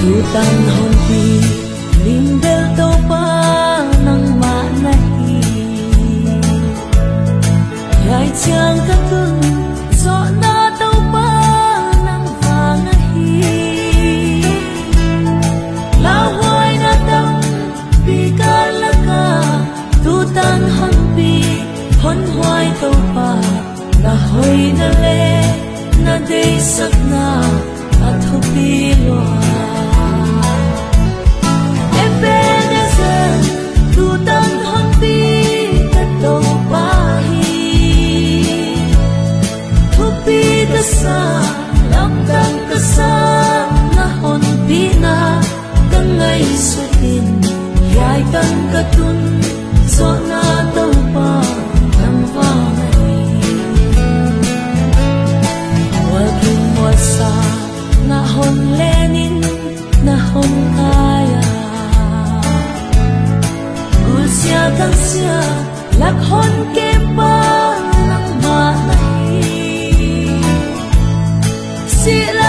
Tutan honti limbel to pa ng manahi Yay chang katun so na to pa ng pangahi Laway na tang bikalaka Tutan honti honhuay to pa Nahoy na le na day sakna at hupilwa Tutan honti katong pahi Hupi kasa lamdang kasa na honti na Kangay sutin Yay kang katun so na daw pa ng pangay Waging wasa na hon Lenin na hon kaya Siya kang siya, lakhon ke pa ng manahi Sila